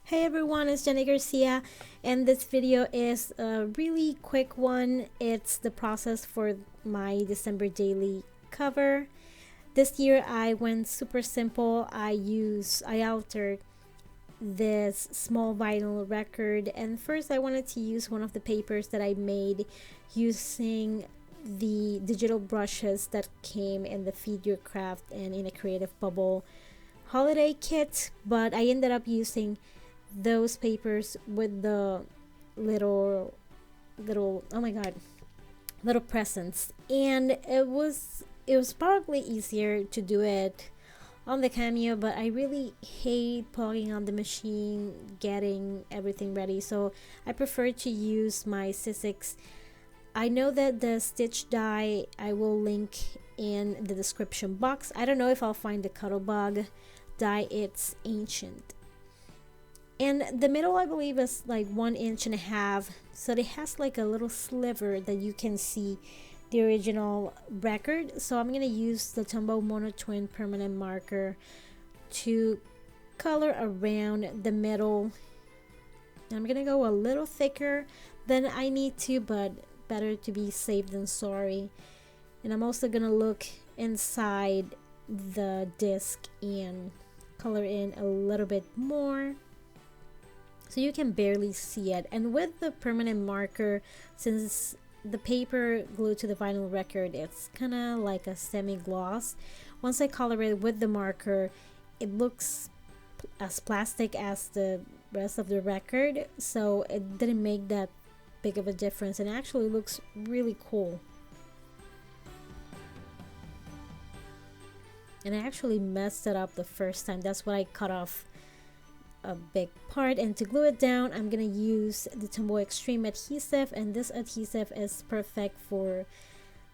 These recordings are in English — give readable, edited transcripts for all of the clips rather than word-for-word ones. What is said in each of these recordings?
Hey everyone, it's Jenny Garcia, and this video is a really quick one. It's the process for my December daily cover. This year I went super simple. I altered this small vinyl record, and first I wanted to use one of the papers that I made using the digital brushes that came in the Feed Your Craft and in a Creative Bubble holiday kit, but I ended up using those papers with the little oh my god, little presents, and it was probably easier to do it on the Cameo, but I really hate plugging on the machine, getting everything ready, so I prefer to use my Sizzix. I know that the stitch die I will link in the description box. I don't know if I'll find the Cuttlebug die. It's ancient, and the middle I believe is like 1.5 inches, so it has like a little sliver that you can see the original record. So I'm gonna use the Tombow Mono Twin permanent marker to color around the middle. I'm gonna go a little thicker than I need to, but better to be safe than sorry. And I'm also gonna look inside the disc and color in a little bit more so you can barely see it. And with the permanent marker, since the paper glued to the vinyl record, it's kind of like a semi-gloss. Once I color it with the marker, it looks as plastic as the rest of the record, so it didn't make that big of a difference, and it actually looks really cool. And I actually messed it up the first time. That's why I cut off a big part, and to glue it down I'm gonna use the Tombow Extreme adhesive, and this adhesive is perfect for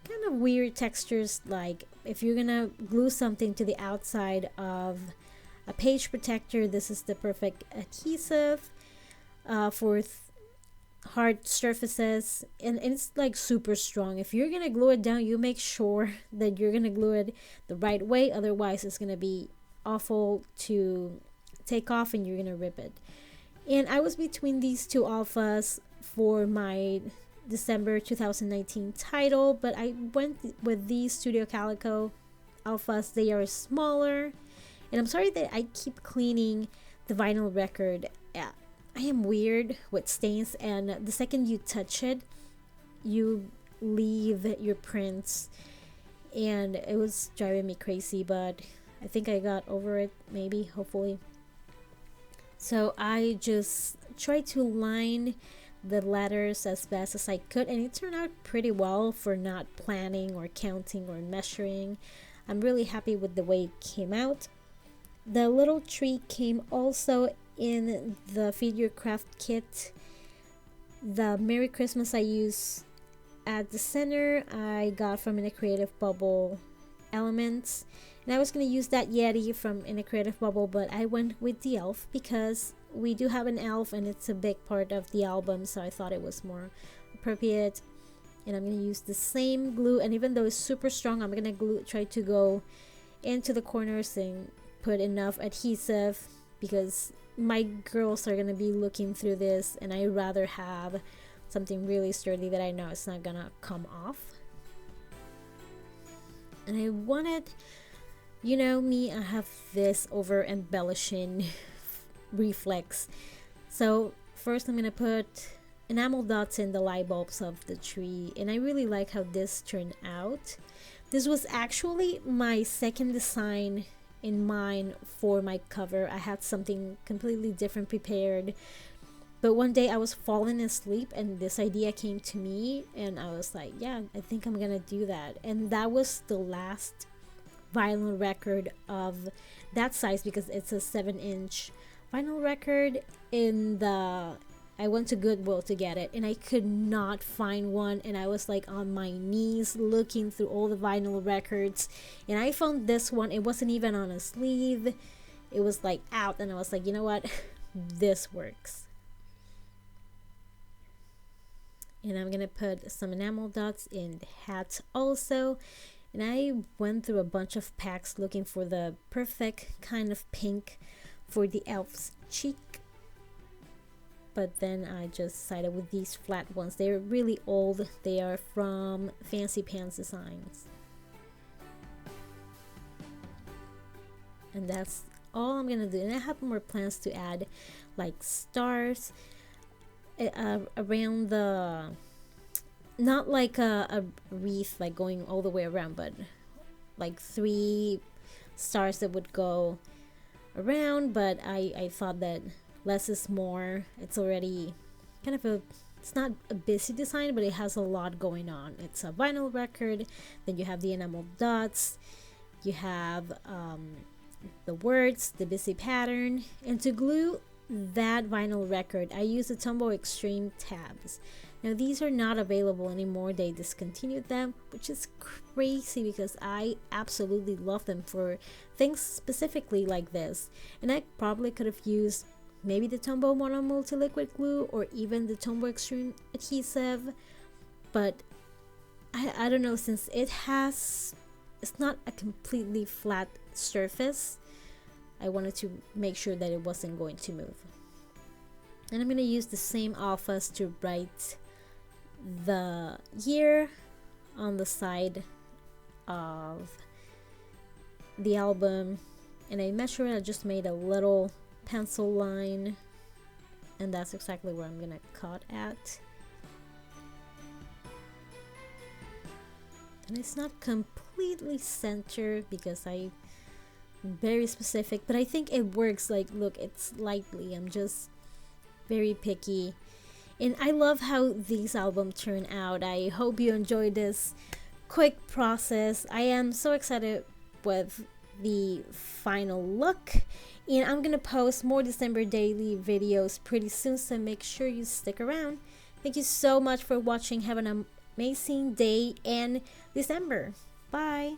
kind of weird textures, like if you're gonna glue something to the outside of a page protector. This is the perfect adhesive for hard surfaces, and it's like super strong. If you're gonna glue it down, you make sure that you're gonna glue it the right way, otherwise it's gonna be awful to take off and you're gonna rip it. And I was between these two alphas for my December 2019 title, but I went with these Studio Calico alphas. They are smaller, and I'm sorry that I keep cleaning the vinyl record. I am weird with stains, and the second you touch it you leave your prints, and it was driving me crazy, but I think I got over it, maybe, hopefully. So I just tried to line the letters as best as I could, and it turned out pretty well for not planning or counting or measuring. I'm really happy with the way it came out. The little tree came also in the Feed Your Craft kit. The Merry Christmas I use at the center I got from In a Creative Bubble elements, and I was going to use that Yeti from In a Creative Bubble, but I went with the elf because we do have an elf and it's a big part of the album, so I thought it was more appropriate. And I'm going to use the same glue, and even though it's super strong, I'm going to try to go into the corners and put enough adhesive, because my girls are going to be looking through this, and I'd rather have something really sturdy that I know it's not going to come off. And I wanted, you know me, I have this over embellishing reflex. So first I'm gonna put enamel dots in the light bulbs of the tree, and I really like how this turned out. This was actually my second design in mind for my cover. I had something completely different prepared, but one day I was falling asleep and this idea came to me, and I was like, yeah, I think I'm gonna do that. And that was the last vinyl record of that size, because it's a 7-inch vinyl record. I went to Goodwill to get it, and I could not find one, and I was like on my knees looking through all the vinyl records, and I found this one. It wasn't even on a sleeve, it was like out, and I was like, you know what, this works. And I'm gonna put some enamel dots in the hat also, and I went through a bunch of packs looking for the perfect kind of pink for the elf's cheek. but then I just decided with these flat ones. They're really old. They are from Fancy Pants Designs. And that's all I'm gonna do. And I have more plans to add like stars around the, not like a wreath like going all the way around, but like 3 stars that would go around. But I thought that less is more. It's already kind of it's not a busy design, but it has a lot going on. It's a vinyl record, then you have the enamel dots, you have the words, the busy pattern, and to glue that vinyl record I use the Tombow Extreme tabs. Now these are not available anymore. They discontinued them, which is crazy because I absolutely love them for things specifically like this. And I probably could have used maybe the Tombow Mono Multi Liquid Glue or even the Tombow Extreme adhesive, but I don't know, since it's not a completely flat surface, I wanted to make sure that it wasn't going to move. And I'm going to use the same alphas to write the year on the side of the album, and I measured it. I just made a little pencil line, and that's exactly where I'm gonna cut at. And it's not completely centered because I'm very specific, but I think it works. Like, look, it's slightly, I'm just very picky. And I love how these albums turn out. I hope you enjoyed this quick process. I am so excited with the final look, and I'm gonna post more December daily videos pretty soon, so make sure you stick around. Thank you so much for watching. Have an amazing day and December. Bye.